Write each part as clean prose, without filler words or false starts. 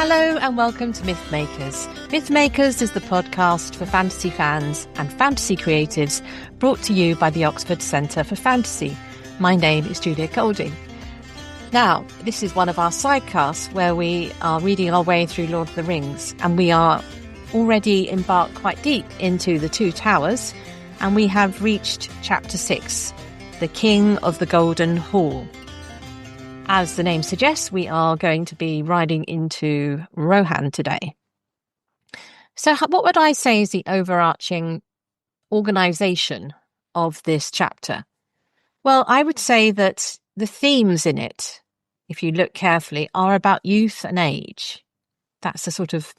Hello and welcome to Myth Makers. Myth Makers is the podcast for fantasy fans and fantasy creatives, brought to you by the Oxford Centre for Fantasy. My name is Julia Golding. Now, this is one of our sidecasts where we are reading our way through Lord of the Rings, and we are already embarked quite deep into the Two Towers, and we have reached Chapter 6, The King of the Golden Hall. As the name suggests, we are going to be riding into Rohan today. So what would I say is the overarching organisation of this chapter? Well, I would say that the themes in it, if you look carefully, are about youth and age. That's the sort of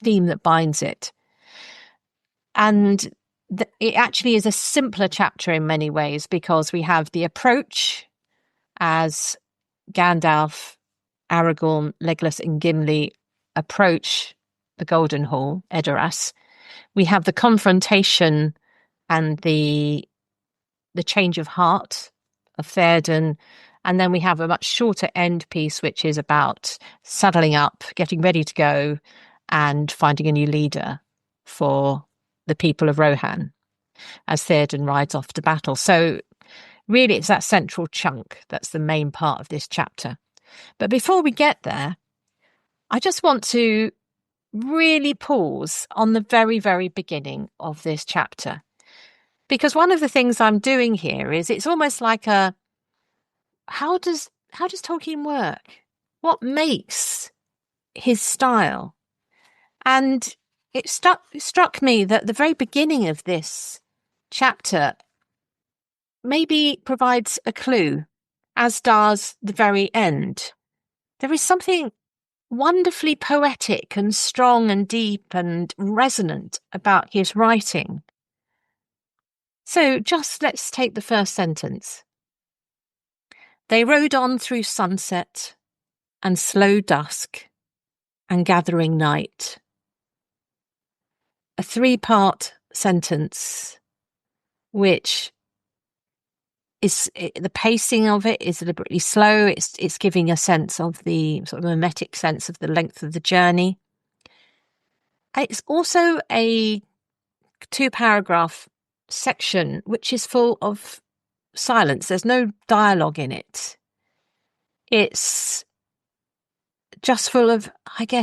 theme that binds it. And it actually is a simpler chapter in many ways, because we have the approach as Gandalf, Aragorn, Legolas and Gimli approach the Golden Hall, Edoras. We have the confrontation and the change of heart of Theoden, and then we have a much shorter end piece, which is about saddling up, getting ready to go, and finding a new leader for the people of Rohan as Theoden rides off to battle. So really, it's that central chunk that's the main part of this chapter. But before we get there, I just want to really pause on the very, very beginning of this chapter. Because one of the things I'm doing here is it's almost like how does Tolkien work? What makes his style? And it struck me that the very beginning of this chapter maybe provides a clue, as does the very end. There is something wonderfully poetic and strong and deep and resonant about his writing. So just let's take the first sentence. They rode on through sunset and slow dusk and gathering night. A three-part sentence, which the pacing of it is deliberately slow. It's giving a sense of the sort of mimetic sense of the length of the journey. It's also a 2-paragraph section which is full of silence. There's no dialogue in it. It's just full of,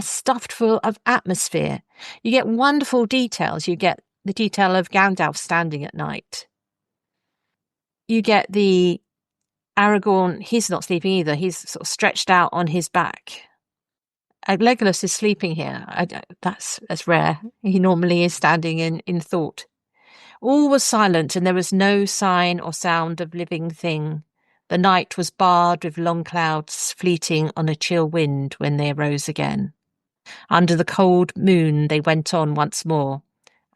stuffed full of atmosphere. You get wonderful details. You get the detail of Gandalf standing at night. You get the Aragorn, he's not sleeping either. He's sort of stretched out on his back. Legolas is sleeping here. That's rare. He normally is standing in thought. All was silent, and there was no sign or sound of living thing. The night was barred with long clouds fleeting on a chill wind when they arose again. Under the cold moon they went on once more,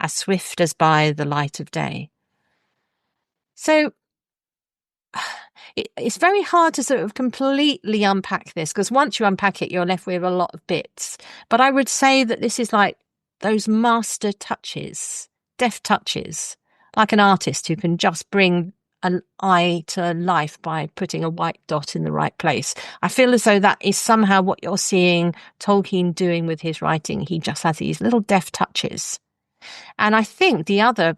as swift as by the light of day. So it's very hard to sort of completely unpack this, because once you unpack it, you're left with a lot of bits. But I would say that this is like those master touches, deft touches, like an artist who can just bring an eye to life by putting a white dot in the right place. I feel as though that is somehow what you're seeing Tolkien doing with his writing. He just has these little deft touches. And I think the other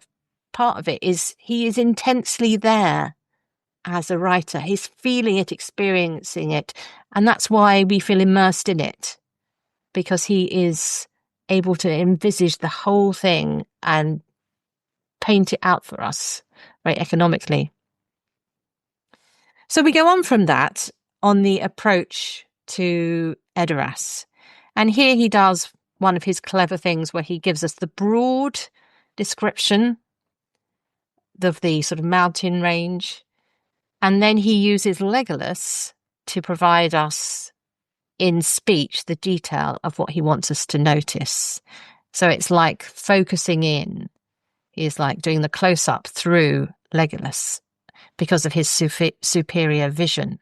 part of it is he is intensely there as a writer. He's feeling it, experiencing it, and that's why we feel immersed in it, because he is able to envisage the whole thing and paint it out for us very economically. So we go on from that on the approach to Edoras, and here he does one of his clever things where he gives us the broad description of the sort of mountain range. And then he uses Legolas to provide us in speech the detail of what he wants us to notice. So it's like focusing in. He's like doing the close-up through Legolas because of his superior vision.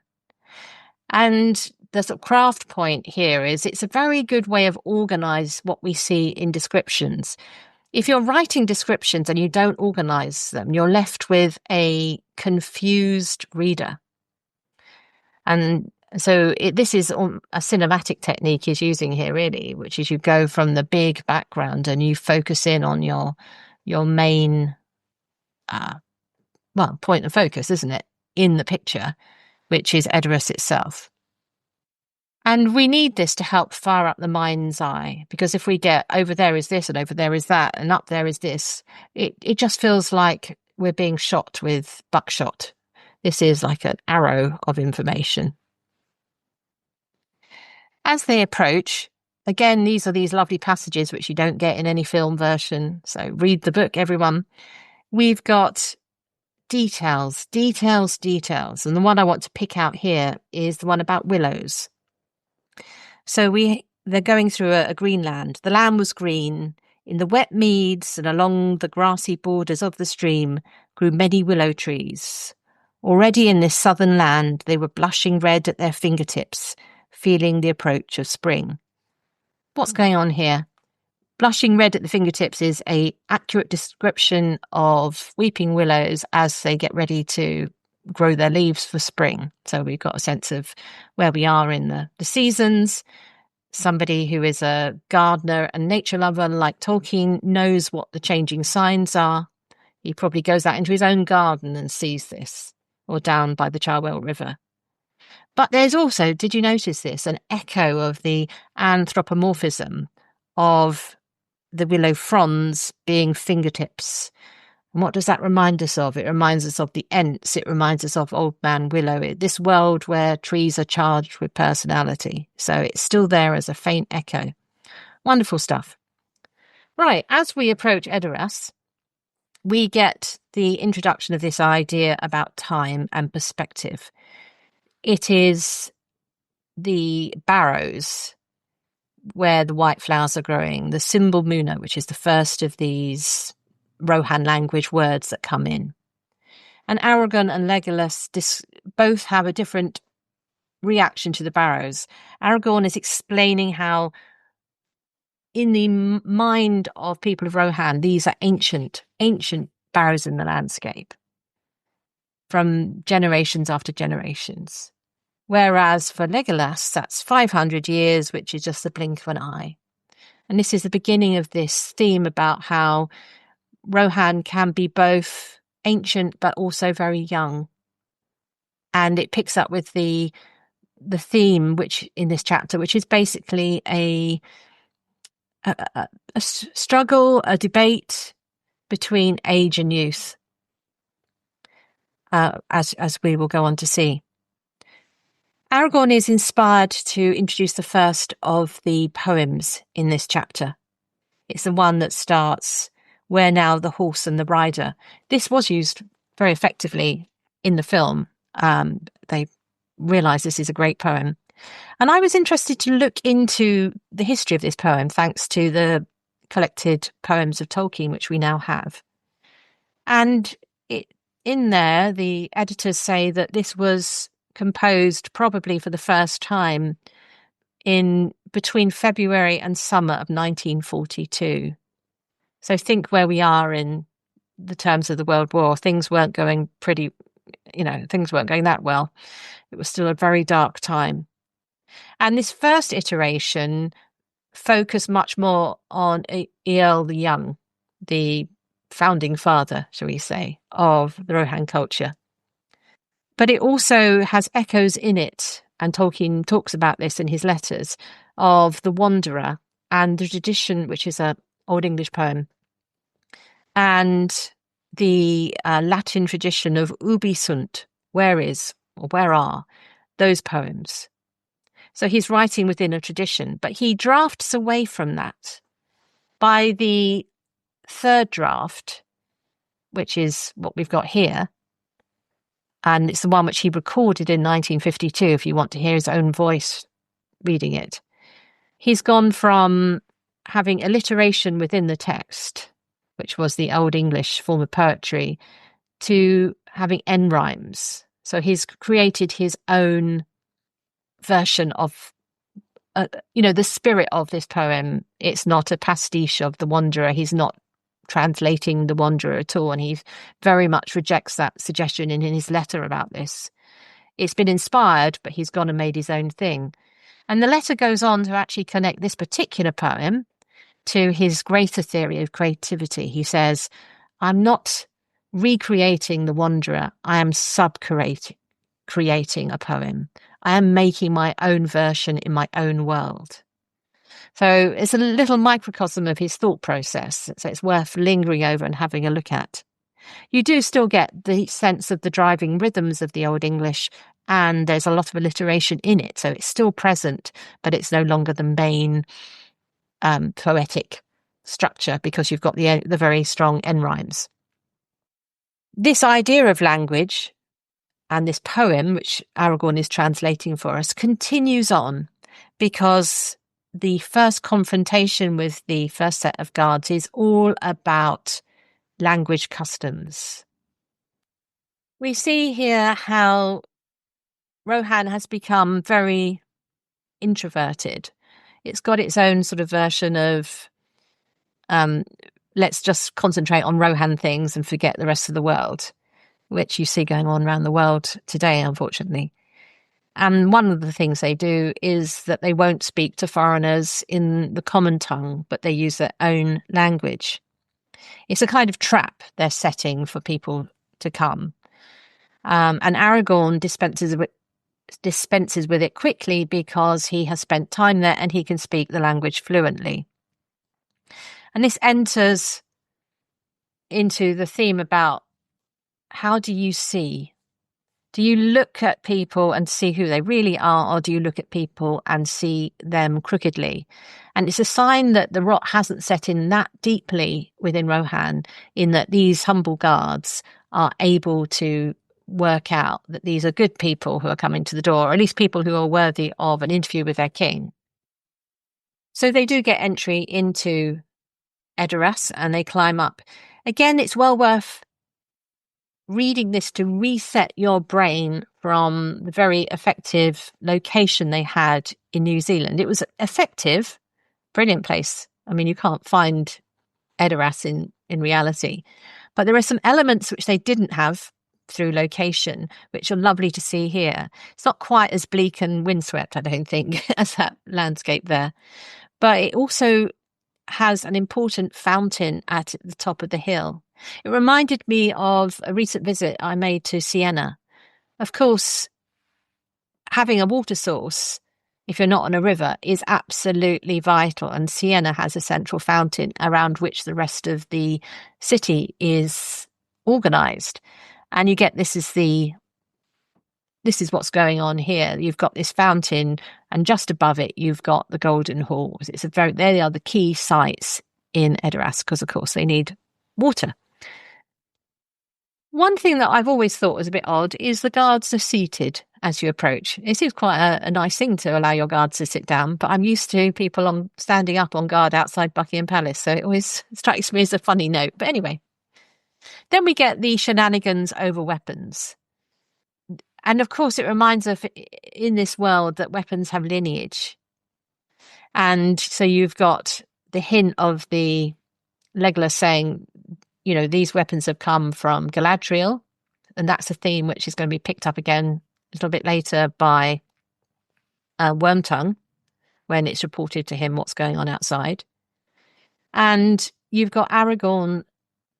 And the sort of craft point here is it's a very good way of organise what we see in descriptions. If you're writing descriptions and you don't organise them, you're left with a confused reader. And So this is a cinematic technique he's using here, really, which is you go from the big background and you focus in on your main, point of focus, isn't it, in the picture, which is Edoras itself. And we need this to help fire up the mind's eye, because if we get over there is this and over there is that and up there is this, it just feels like we're being shot with buckshot. This is like an arrow of information. As they approach, again, these are these lovely passages which you don't get in any film version. So read the book, everyone. We've got details. And the one I want to pick out here is the one about willows. So they're going through a green land. The land was green. In the wet meads and along the grassy borders of the stream grew many willow trees. Already in this southern land, they were blushing red at their fingertips, feeling the approach of spring. What's going on here? Blushing red at the fingertips is an accurate description of weeping willows as they get ready to grow their leaves for spring. So we've got a sense of where we are in the seasons. Somebody who is a gardener and nature lover like Tolkien knows what the changing signs are. He probably goes out into his own garden and sees this, or down by the Cherwell River. But there's also, did you notice this, an echo of the anthropomorphism of the willow fronds being fingertips. And what does that remind us of? It reminds us of the Ents. It reminds us of Old Man Willow, this world where trees are charged with personality. So it's still there as a faint echo. Wonderful stuff. Right, as we approach Edoras, we get the introduction of this idea about time and perspective. It is the barrows where the white flowers are growing, the symbol Muna, which is the first of these Rohan language words that come in. And Aragorn and Legolas both have a different reaction to the barrows. Aragorn is explaining how, in the mind of people of Rohan, these are ancient barrows in the landscape from generations after generations. Whereas for Legolas, that's 500 years, which is just the blink of an eye. And this is the beginning of this theme about how Rohan can be both ancient but also very young. And it picks up with the theme which in this chapter, which is basically a struggle, a debate between age and youth, as we will go on to see. Aragorn is inspired to introduce the first of the poems in this chapter. It's the one that starts, "Where now the horse and the rider?" This was used very effectively in the film. They realised this is a great poem. And I was interested to look into the history of this poem, thanks to the collected poems of Tolkien, which we now have. And in there, the editors say that this was composed probably for the first time in between February and summer of 1942. So think where we are in the terms of the World War. Things weren't going things weren't going that well. It was still a very dark time. And this first iteration focused much more on Eorl the Young, the founding father, shall we say, of the Rohan culture. But it also has echoes in it, and Tolkien talks about this in his letters, of the Wanderer and the tradition, which is an Old English poem, and the Latin tradition of ubi sunt, where is, or where are, those poems. So he's writing within a tradition, but he drafts away from that. By the third draft, which is what we've got here, and it's the one which he recorded in 1952, if you want to hear his own voice reading it. He's gone from having alliteration within the text, which was the Old English form of poetry, to having end rhymes. So he's created his own version of, the spirit of this poem. It's not a pastiche of The Wanderer. He's not translating The Wanderer at all, and he very much rejects that suggestion in his letter about this. It's been inspired, but he's gone and made his own thing. And the letter goes on to actually connect this particular poem to his greater theory of creativity. He says, I'm not recreating the wanderer. I am creating a poem. I am making my own version in my own world. So it's a little microcosm of his thought process. So it's worth lingering over and having a look at. You do still get the sense of the driving rhythms of the Old English, and there's a lot of alliteration in it. So it's still present, but it's no longer the main poetic structure because you've got the very strong end rhymes. This idea of language and this poem, which Aragon is translating for us, continues on because the first confrontation with the first set of guards is all about language customs. We see here how Rohan has become very introverted. It's got its own sort of version of let's just concentrate on Rohan things and forget the rest of the world, which you see going on around the world today, unfortunately. And one of the things they do is that they won't speak to foreigners in the common tongue, but they use their own language. It's a kind of trap they're setting for people to come. And Aragon dispenses with it quickly because he has spent time there and he can speak the language fluently. And this enters into the theme about how do you see? Do you look at people and see who they really are, or do you look at people and see them crookedly? And it's a sign that the rot hasn't set in that deeply within Rohan, in that these humble guards are able to work out that these are good people who are coming to the door, or at least people who are worthy of an interview with their king. So they do get entry into Edoras and they climb up. Again, it's well worth reading this to reset your brain from the very effective location they had in New Zealand. It was effective, brilliant place. I mean, you can't find Edoras in reality, but there are some elements which they didn't have through location, which are lovely to see here. It's not quite as bleak and windswept, I don't think, as that landscape there, but it also has an important fountain at the top of the hill. It reminded me of a recent visit I made to Siena. Of course, having a water source, if you're not on a river, is absolutely vital. And Siena has a central fountain around which the rest of the city is organised. And you get this is what's going on here. You've got this fountain, and just above it, you've got the Golden Halls. They are the key sites in Edoras because, of course, they need water. One thing that I've always thought was a bit odd is the guards are seated as you approach. It seems quite a nice thing to allow your guards to sit down, but I'm used to people standing up on guard outside Buckingham Palace, so it always strikes me as a funny note. But anyway, then we get the shenanigans over weapons. And of course, it reminds us in this world that weapons have lineage. And so you've got the hint of the Legolas saying, you know, these weapons have come from Galadriel. And that's a theme which is going to be picked up again a little bit later by Wormtongue when it's reported to him what's going on outside. And you've got Aragorn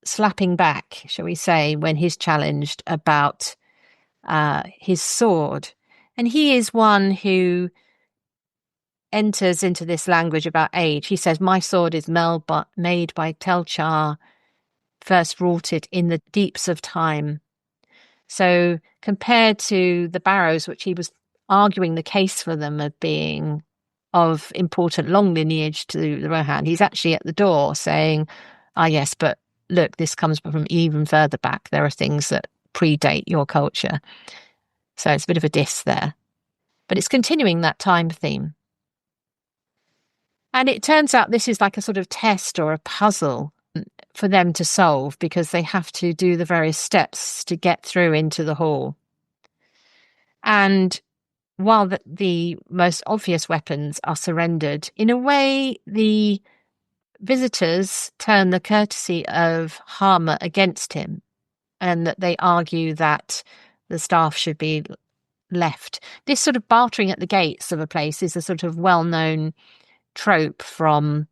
slapping back, shall we say, when he's challenged about his sword. And he is one who enters into this language about age. He says, my sword is made by Telchar, first wrought it in the deeps of time. So compared to the Barrows, which he was arguing the case for them of being of important long lineage to the Rohan, he's actually at the door saying, yes, but look, this comes from even further back. There are things that predate your culture. So it's a bit of a diss there. But it's continuing that time theme. And it turns out this is like a sort of test or a puzzle for them to solve because they have to do the various steps to get through into the hall. And while the most obvious weapons are surrendered, in a way, the visitors turn the courtesy of Harmer against him, and that they argue that the staff should be left. This sort of bartering at the gates of a place is a sort of well-known trope from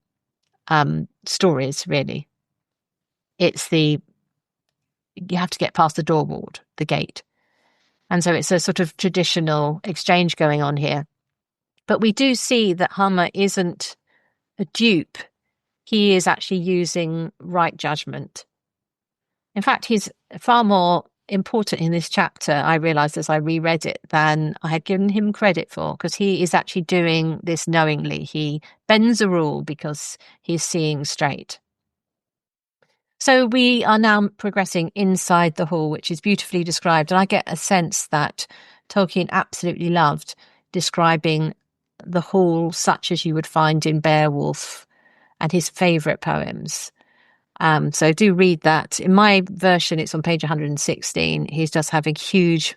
stories, really. It's you have to get past the door ward, the gate. And so it's a sort of traditional exchange going on here. But we do see that Hummer isn't a dupe. He is actually using right judgment. In fact, he's far more important in this chapter, I realised as I reread it, than I had given him credit for, because he is actually doing this knowingly. He bends a rule because he's seeing straight. So we are now progressing inside the hall, which is beautifully described. And I get a sense that Tolkien absolutely loved describing the hall such as you would find in Beowulf and his favourite poems. So do read that. In my version, it's on page 116. He's just having huge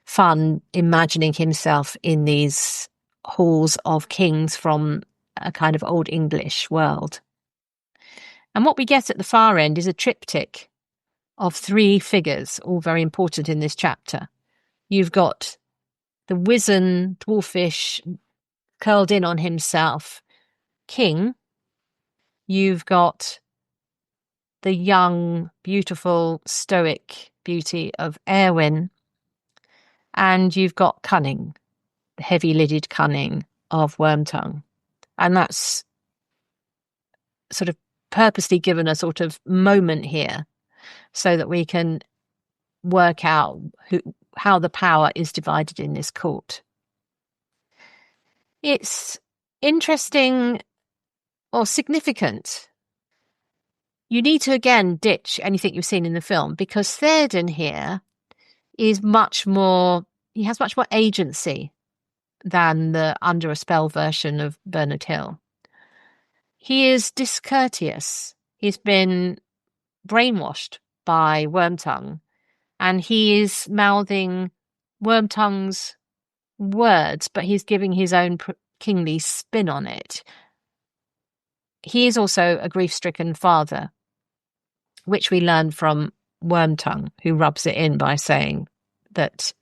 fun imagining himself in these halls of kings from a kind of Old English world. And what we get at the far end is a triptych of 3 figures, all very important in this chapter. You've got the wizen, dwarfish, curled in on himself king. You've got the young, beautiful, stoic beauty of Éowyn. And you've got cunning, the heavy-lidded cunning of Wormtongue. And that's sort of purposely given a sort of moment here so that we can work out how the power is divided in this court. It's interesting or significant. You need to again ditch anything you've seen in the film, because Theoden here is much more, he has much more agency than the under a spell version of Bernard Hill. He is discourteous. He's been brainwashed by Wormtongue, and he is mouthing Wormtongue's words, but he's giving his own kingly spin on it. He is also a grief-stricken father, which we learn from Wormtongue, who rubs it in by saying that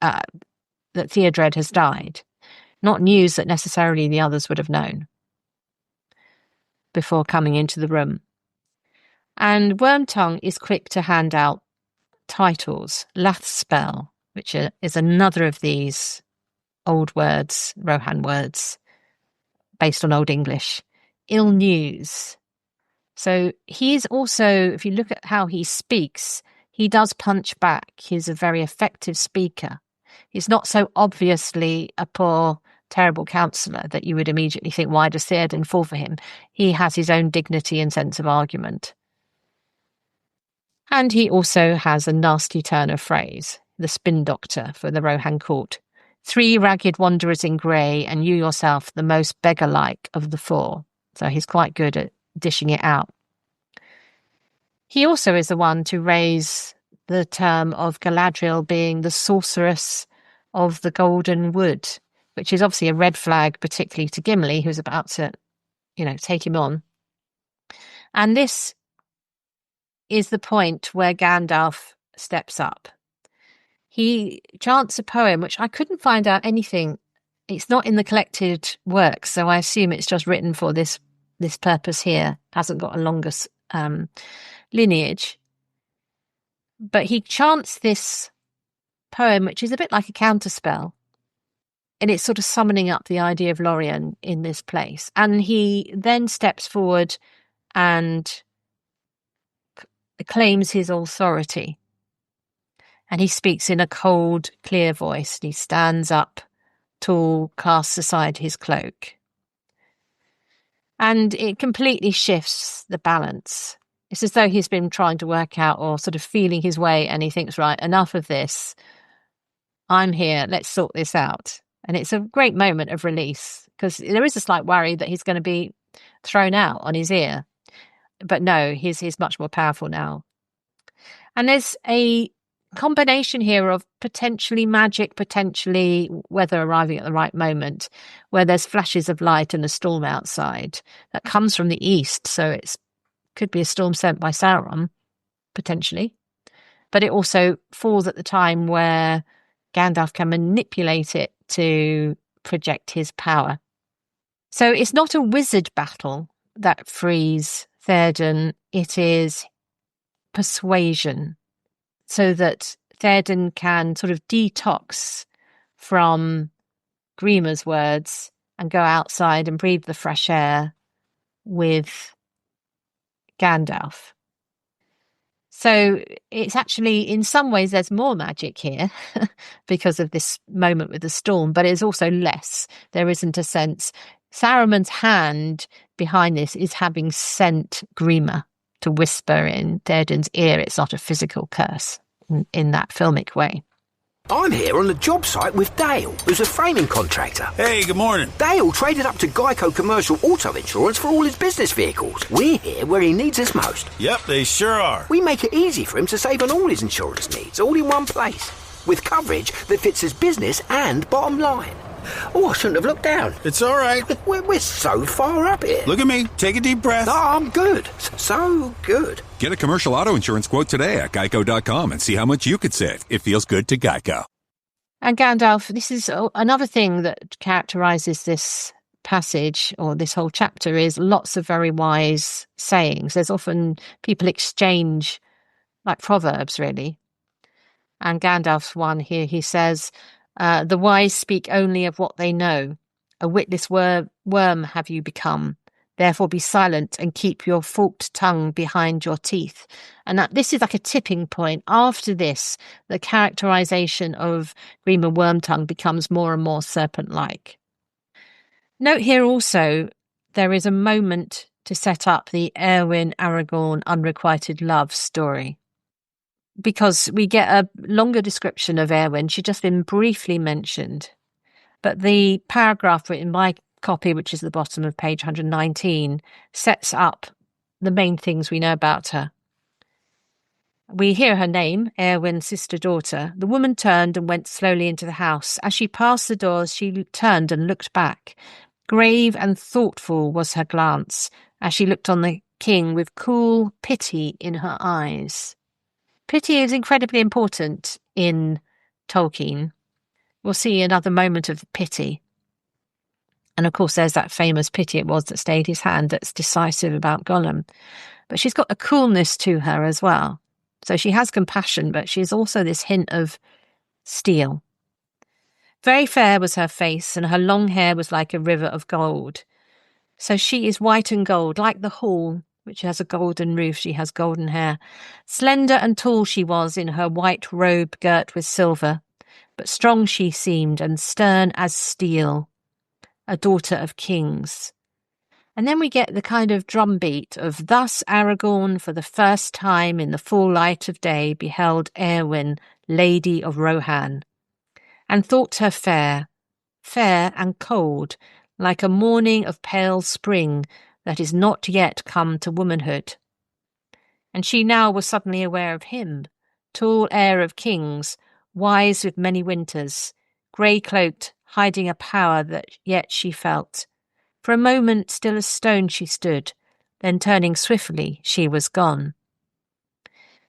Theodred has died. Not news that necessarily the others would have known before coming into the room. And Wormtongue is quick to hand out titles. Lathspell, which is another of these old words, Rohan words, based on Old English. Ill news. So he's also, if you look at how he speaks, he does punch back. He's a very effective speaker. He's not so obviously a poor, terrible counsellor that you would immediately think, why does Theoden fall for him? He has his own dignity and sense of argument. And he also has a nasty turn of phrase, the spin doctor for the Rohan court. 3 ragged wanderers in grey, and you yourself the most beggar-like of the 4. So he's quite good at dishing it out. He also is the one to raise the term of Galadriel being the sorceress of the Golden Wood, which is obviously a red flag, particularly to Gimli, who's about to, take him on. And this is the point where Gandalf steps up. He chants a poem, which I couldn't find out anything. It's not in the collected works, so I assume it's just written for this purpose here. Hasn't got a longer lineage. But he chants this poem, which is a bit like a counterspell. And it's sort of summoning up the idea of Lorien in this place. And he then steps forward and claims his authority. And he speaks in a cold, clear voice. And he stands up, tall, casts aside his cloak. And it completely shifts the balance. It's as though he's been trying to work out or sort of feeling his way, and he thinks, right, enough of this. I'm here. Let's sort this out. And it's a great moment of release, because there is a slight worry that he's going to be thrown out on his ear. But no, he's much more powerful now. And there's a combination here of potentially magic, potentially weather arriving at the right moment, where there's flashes of light and a storm outside that comes from the east. So it could be a storm sent by Sauron, potentially. But it also falls at the time where Gandalf can manipulate it to project his power. So it's not a wizard battle that frees Théoden, it is persuasion, so that Théoden can sort of detox from Grima's words and go outside and breathe the fresh air with Gandalf. So it's actually, in some ways, there's more magic here because of this moment with the storm, but it's also less. There isn't a sense. Saruman's hand behind this is having sent Grima to whisper in Théoden's ear. It's not a physical curse in that filmic way. I'm here on the job site with Dale, who's a framing contractor. Hey, good morning. Dale traded up to Geico Commercial Auto Insurance for all his business vehicles. We're here where he needs us most. Yep, they sure are. We make it easy for him to save on all his insurance needs, all in one place, with coverage that fits his business and bottom line. Oh, I shouldn't have looked down. It's all right. We're so far up here. Look at me. Take a deep breath. No, I'm good. So good. Get a commercial auto insurance quote today at geico.com and see how much you could save. It feels good to Geico. And Gandalf, this is another thing that characterizes this passage or this whole chapter, is lots of very wise sayings. There's often people exchange like proverbs, really. And Gandalf's one here, he says, the wise speak only of what they know. A witless worm have you become. Therefore be silent and keep your forked tongue behind your teeth. And this is like a tipping point. After this, the characterization of Grima Wormtongue becomes more and more serpent-like. Note here also, there is a moment to set up the Arwen-Aragorn unrequited love story, because we get a longer description of Arwen. She's just been briefly mentioned. But the paragraph written by copy, which is at the bottom of page 119, sets up the main things we know about her. We hear her name, Éowyn's sister-daughter. The woman turned and went slowly into the house. As she passed the doors, she turned and looked back. Grave and thoughtful was her glance as she looked on the king with cool pity in her eyes. Pity is incredibly important in Tolkien. We'll see another moment of pity. And of course, there's that famous pity it was that stayed his hand that's decisive about Gollum. But she's got a coolness to her as well. So she has compassion, but she's also this hint of steel. Very fair was her face, and her long hair was like a river of gold. So she is white and gold, like the hall, which has a golden roof. She has golden hair. Slender and tall she was in her white robe girt with silver, but strong she seemed and stern as steel. A daughter of kings. And then we get the kind of drumbeat of thus Aragorn for the first time in the full light of day beheld Éowyn, Lady of Rohan, and thought her fair, fair and cold, like a morning of pale spring that is not yet come to womanhood. And she now was suddenly aware of him, tall heir of kings, wise with many winters, grey-cloaked, hiding a power that yet she felt. For a moment still as stone she stood, then turning swiftly she was gone.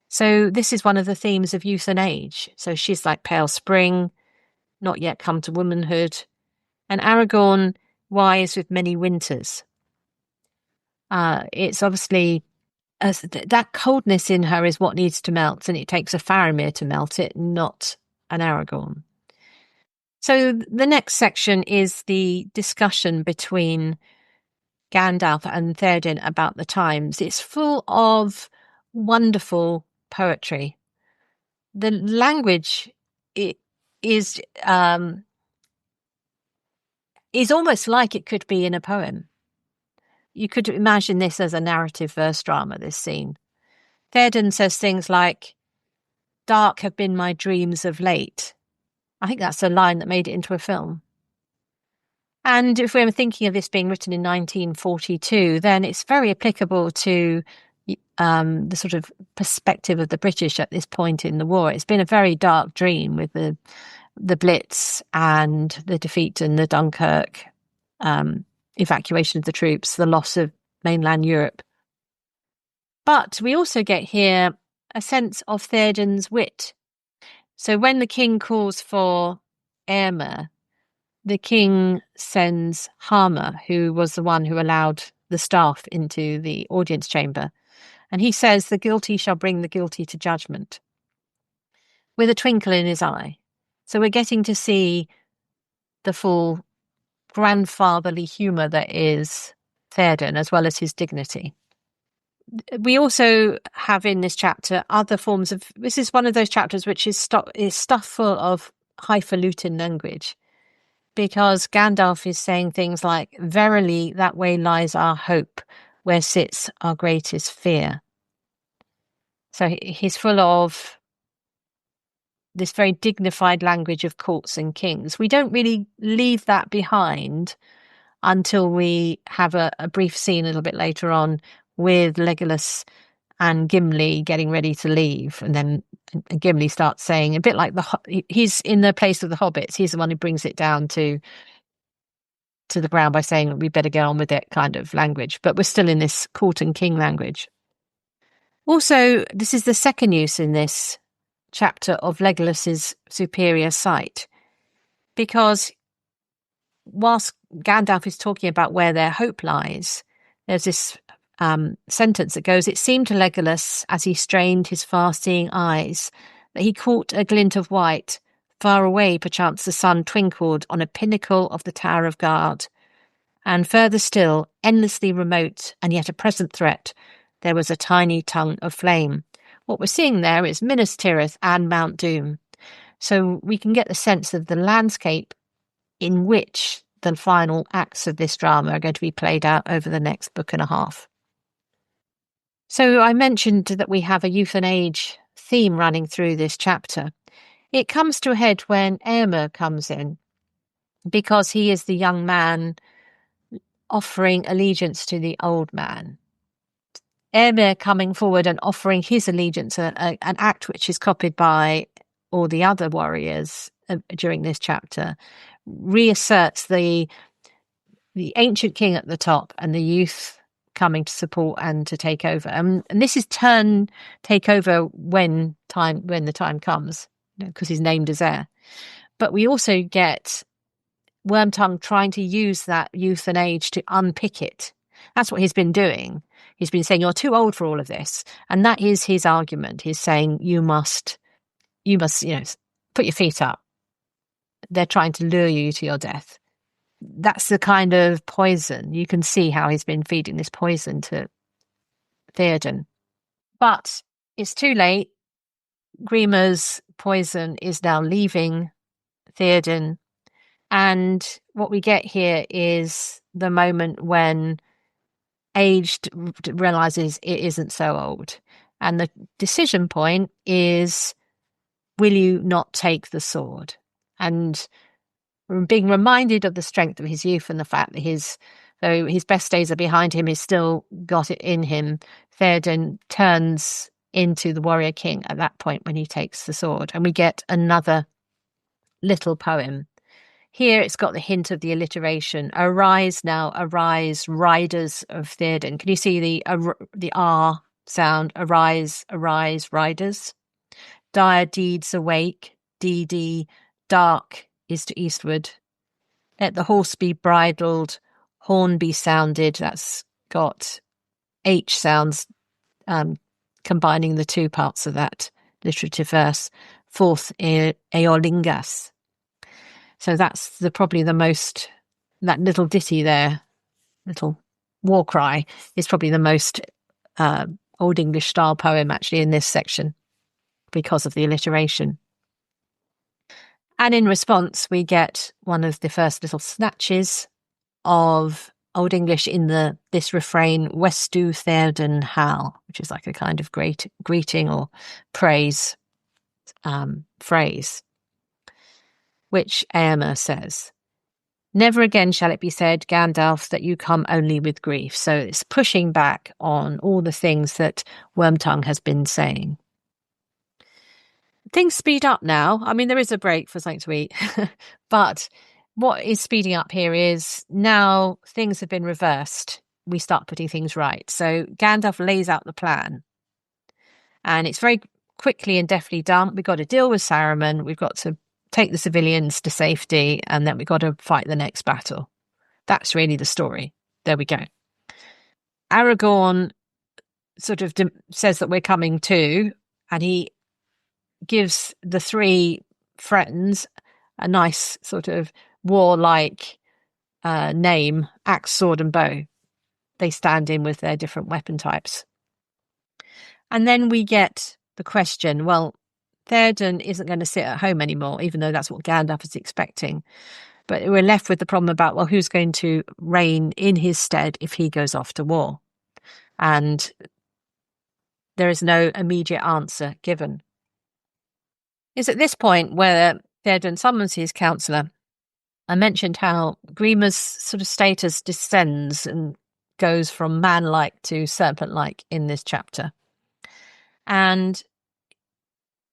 So this is one of the themes of youth and age. So she's like pale spring, not yet come to womanhood, and Aragorn, wise with many winters. It's obviously that coldness in her is what needs to melt, and it takes a Faramir to melt it, not an Aragorn. So the next section is the discussion between Gandalf and Théoden about the times. It's full of wonderful poetry. The language is almost like it could be in a poem. You could imagine this as a narrative verse drama, this scene. Théoden says things like, "Dark have been my dreams of late." I think that's a line that made it into a film. And if we're thinking of this being written in 1942, then it's very applicable to the sort of perspective of the British at this point in the war. It's been a very dark dream with the Blitz and the defeat in the Dunkirk evacuation of the troops, the loss of mainland Europe. But we also get here a sense of Théoden's wit. So when the king calls for Aylmer, the king sends Harmer, who was the one who allowed the staff into the audience chamber. And he says, the guilty shall bring the guilty to judgment, with a twinkle in his eye. So we're getting to see the full grandfatherly humour that is Theoden, as well as his dignity. We also have in this chapter other forms of... This is one of those chapters which is stuff full of highfalutin language, because Gandalf is saying things like, verily that way lies our hope, where sits our greatest fear. So he's full of this very dignified language of courts and kings. We don't really leave that behind until we have a brief scene a little bit later on with Legolas and Gimli getting ready to leave. And then Gimli starts saying, a bit like he's in the place of the hobbits. He's the one who brings it down to the ground by saying, we better get on with it kind of language. But we're still in this court and king language. Also, this is the second use in this chapter of Legolas's superior sight, because whilst Gandalf is talking about where their hope lies, there's this sentence that goes, it seemed to Legolas, as he strained his far-seeing eyes, that he caught a glint of white. Far away, perchance the sun twinkled on a pinnacle of the Tower of Guard. And further still, endlessly remote and yet a present threat, there was a tiny tongue of flame. What we're seeing there is Minas Tirith and Mount Doom. So we can get the sense of the landscape in which the final acts of this drama are going to be played out over the next book and a half. So I mentioned that we have a youth and age theme running through this chapter. It comes to a head when Aylmer comes in, because he is the young man offering allegiance to the old man. Aylmer coming forward and offering his allegiance, an act which is copied by all the other warriors during this chapter, reasserts the ancient king at the top and the youth coming to support and to take over. And this is take over when the time comes, because he's named as heir. But we also get Wormtongue trying to use that youth and age to unpick it. That's what he's been doing. He's been saying, you're too old for all of this. And that is his argument. He's saying, you must, put your feet up. They're trying to lure you to your death. That's the kind of poison. You can see how he's been feeding this poison to Theoden. But it's too late. Grima's poison is now leaving Theoden. And what we get here is the moment when aged realizes it isn't so old. And the decision point is, will you not take the sword? And being reminded of the strength of his youth and the fact that though his best days are behind him, he's still got it in him. Theoden turns into the warrior king at that point when he takes the sword. And we get another little poem. Here it's got the hint of the alliteration. Arise now, arise, riders of Theoden. Can you see the R sound? Arise, arise, riders. Dire deeds awake, DD, dark is to eastward. Let the horse be bridled, horn be sounded. That's got H sounds combining the two parts of that literative verse. Forth Eolingas. So that's probably the most, that little ditty there, little war cry, is probably the most Old English style poem actually in this section because of the alliteration. And in response, we get one of the first little snatches of Old English in this refrain, Westu Theoden Hal, which is like a kind of great greeting or praise phrase, which Aylmer says, never again shall it be said, Gandalf, that you come only with grief. So it's pushing back on all the things that Wormtongue has been saying. Things speed up now. I mean, there is a break for something to eat, but what is speeding up here is now things have been reversed. We start putting things right. So Gandalf lays out the plan, and it's very quickly and deftly done. We've got to deal with Saruman. We've got to take the civilians to safety, and then we've got to fight the next battle. That's really the story. There we go. Aragorn sort of says that we're coming too, and he gives the three friends a nice sort of warlike name: axe, sword, and bow. They stand in with their different weapon types. And then we get the question, well, Theoden isn't going to sit at home anymore, even though that's what Gandalf is expecting. But we're left with the problem about, well, who's going to reign in his stead if he goes off to war? And there is no immediate answer given. It's at this point where Theoden summons his counsellor. I mentioned how Grima's sort of status descends and goes from man-like to serpent-like in this chapter. And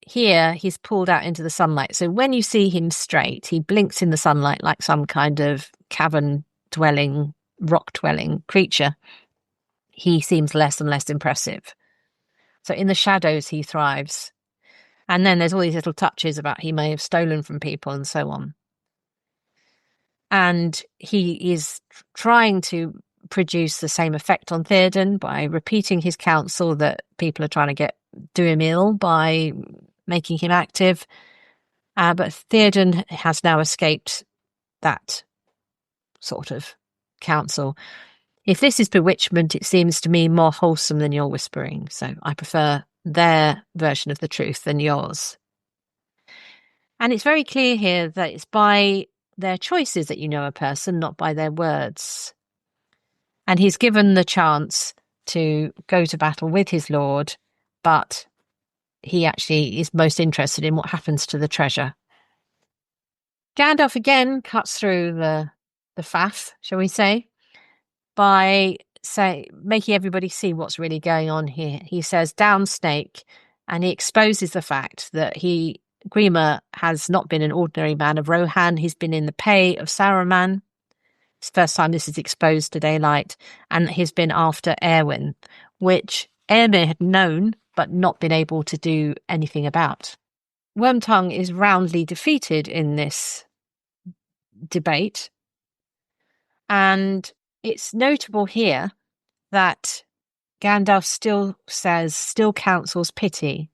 here he's pulled out into the sunlight. So when you see him straight, he blinks in the sunlight like some kind of cavern-dwelling, rock-dwelling creature. He seems less and less impressive. So in the shadows, he thrives. And then there's all these little touches about he may have stolen from people and so on. And he is trying to produce the same effect on Theoden by repeating his counsel that people are trying to do him ill by making him active. But Theoden has now escaped that sort of counsel. If this is bewitchment, it seems to me more wholesome than your whispering. So I prefer their version of the truth than yours. And it's very clear here that it's by their choices that you know a person, not by their words. And he's given the chance to go to battle with his lord, but he actually is most interested in what happens to the treasure. Gandalf again cuts through the faff, shall we say, by making everybody see what's really going on here. He says, down snake, and he exposes the fact that Grima has not been an ordinary man of Rohan. He's been in the pay of Saruman. It's the first time this is exposed to daylight, and he's been after Erwin, which Éomer had known but not been able to do anything about. Wormtongue is roundly defeated in this debate, and it's notable here that Gandalf still counsels pity.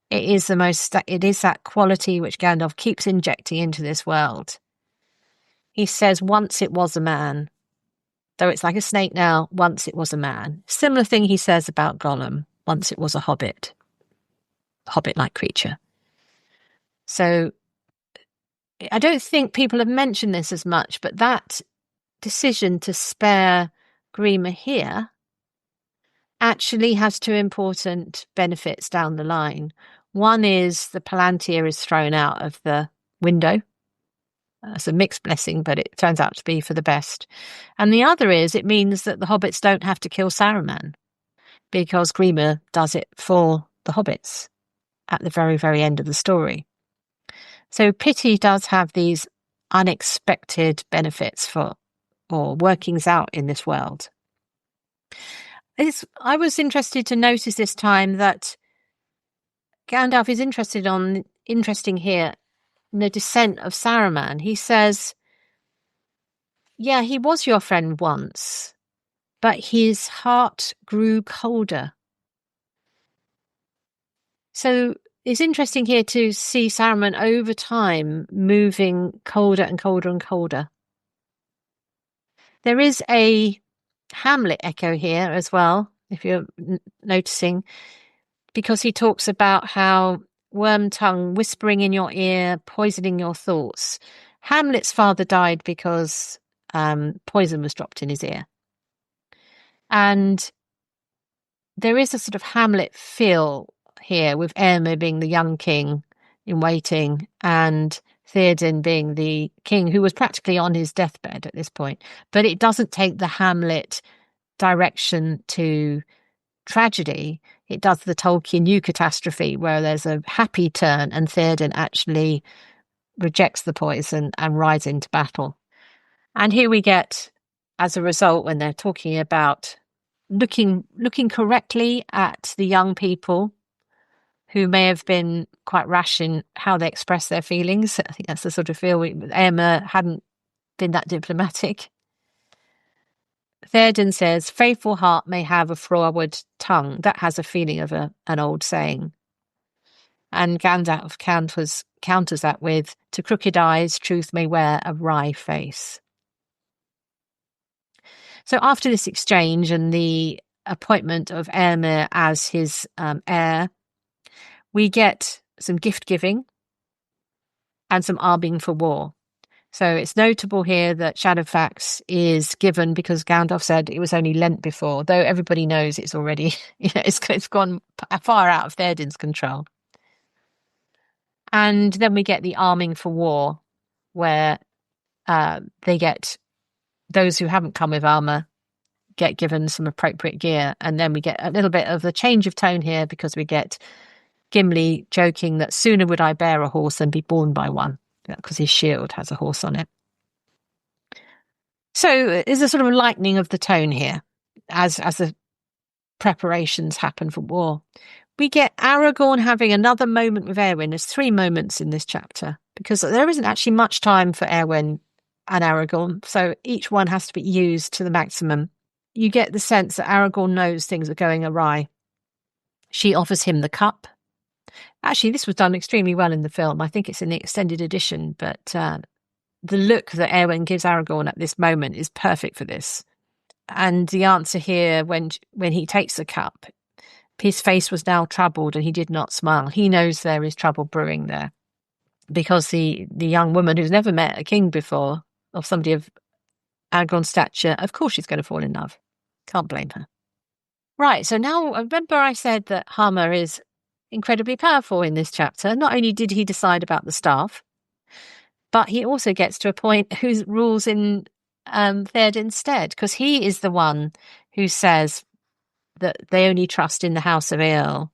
It is that quality which Gandalf keeps injecting into this world. He says, once it was a man, though it's like a snake now, once it was a man. Similar thing he says about Gollum, once it was a hobbit-like creature. So I don't think people have mentioned this as much, but that decision to spare Grima here actually has two important benefits down the line. One is the Palantir is thrown out of the window. It's a mixed blessing, but it turns out to be for the best. And the other is it means that the hobbits don't have to kill Saruman, because Grima does it for the hobbits at the very, very end of the story. So pity does have these unexpected benefits or workings out in this world. I was interested to notice this time that Gandalf is interesting here in the descent of Saruman. He says, yeah, he was your friend once, but his heart grew colder. So it's interesting here to see Saruman over time moving colder and colder and colder. There is a Hamlet echo here as well, if you're noticing, because he talks about how Wormtongue whispering in your ear, poisoning your thoughts. Hamlet's father died because poison was dropped in his ear. And there is a sort of Hamlet feel here, with Éomer being the young king in waiting and Theoden being the king who was practically on his deathbed at this point. But it doesn't take the Hamlet direction to tragedy. It does the Tolkien eucatastrophe, where there's a happy turn and Theoden actually rejects the poison and rides into battle. And here we get, as a result, when they're talking about looking correctly at the young people who may have been quite rash in how they express their feelings. I think that's the sort of feel Emma hadn't been that diplomatic. Theoden says, faithful heart may have a froward tongue. That has a feeling of an old saying. And Gandalf counters that with, to crooked eyes, truth may wear a wry face. So after this exchange and the appointment of Éomer as his heir, we get some gift giving and some arming for war. So it's notable here that Shadowfax is given because Gandalf said it was only lent before, though everybody knows it's already, it's gone far out of Theoden's control. And then we get the arming for war, where they get those who haven't come with armor get given some appropriate gear. And then we get a little bit of a change of tone here because we get Gimli joking that sooner would I bear a horse than be borne by one, because his shield has a horse on it. So there's a sort of lightening of the tone here as the preparations happen for war. We get Aragorn having another moment with Éowyn. There's 3 moments in this chapter because there isn't actually much time for Éowyn and Aragorn, so each one has to be used to the maximum. You get the sense that Aragorn knows things are going awry. She offers him the cup. Actually, this was done extremely well in the film. I think it's in the extended edition, but the look that Éowyn gives Aragorn at this moment is perfect for this. And the answer here, when he takes the cup, his face was now troubled and he did not smile. He knows there is trouble brewing there because the young woman who's never met a king before, or somebody of Aragorn's stature, of course she's going to fall in love. Can't blame her. Right, so now remember I said that Hama is incredibly powerful in this chapter. Not only did he decide about the staff, but he also gets to appoint who rules in Theoden's stead, because he is the one who says that they only trust in the House of Earl,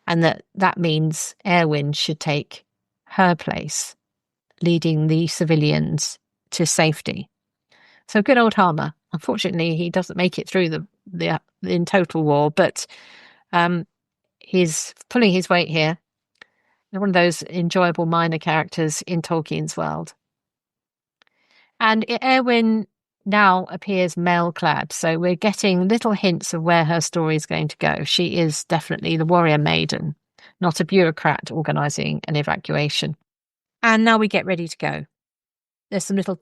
and that means Éowyn should take her place, leading the civilians to safety. So good old Hama. Unfortunately, he doesn't make it through the in total war, but he's pulling his weight here. One of those enjoyable minor characters in Tolkien's world. And Éowyn now appears mail-clad, so we're getting little hints of where her story is going to go. She is definitely the warrior maiden, not a bureaucrat organising an evacuation. And now we get ready to go. There's some little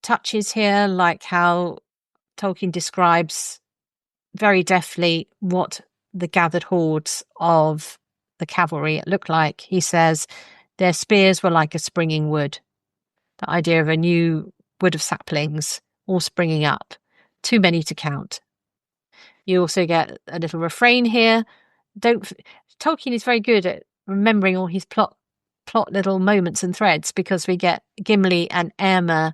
touches here, like how Tolkien describes very deftly what the gathered hordes of the cavalry looked like. He says their spears were like a springing wood. The idea of a new wood of saplings all springing up, too many to count. You also get a little refrain here. Tolkien is very good at remembering all his plot little moments and threads, because we get Gimli and Éomer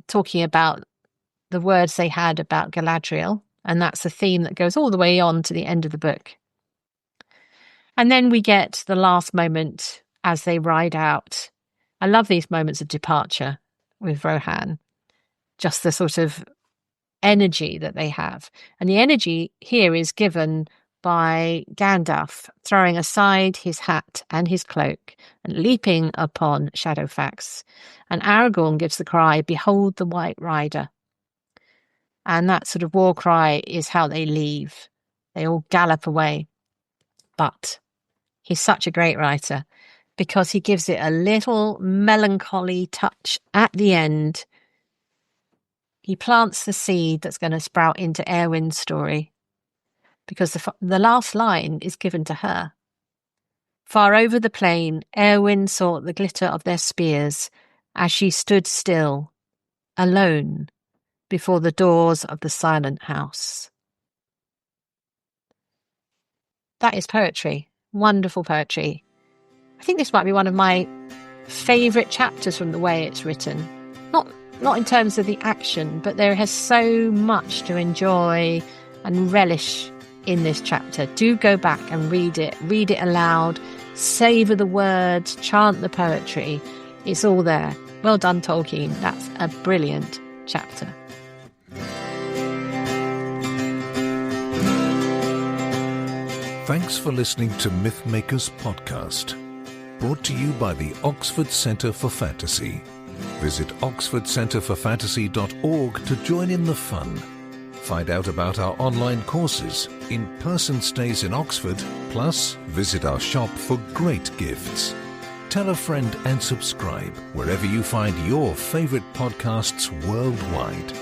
talking about the words they had about Galadriel, and that's a theme that goes all the way on to the end of the book. And then we get the last moment as they ride out. I love these moments of departure with Rohan, just the sort of energy that they have. And the energy here is given by Gandalf throwing aside his hat and his cloak and leaping upon Shadowfax. And Aragorn gives the cry, "Behold the White Rider." And that sort of war cry is how they leave. They all gallop away. But he's such a great writer because he gives it a little melancholy touch at the end. He plants the seed that's going to sprout into Éowyn's story, because the last line is given to her. Far over the plain, Éowyn saw the glitter of their spears as she stood still, alone, before the doors of the silent house. That is poetry. Wonderful poetry. I think this might be one of my favourite chapters from the way it's written. Not in terms of the action, but there has so much to enjoy and relish in this chapter. Do go back and read it aloud, savour the words, chant the poetry. It's all there. Well done, Tolkien. That's a brilliant chapter. Thanks for listening to Mythmakers Podcast, brought to you by the Oxford Centre for Fantasy. Visit oxfordcenterforfantasy.org to join in the fun. Find out about our online courses, in-person stays in Oxford, plus visit our shop for great gifts. Tell a friend and subscribe wherever you find your favourite podcasts worldwide.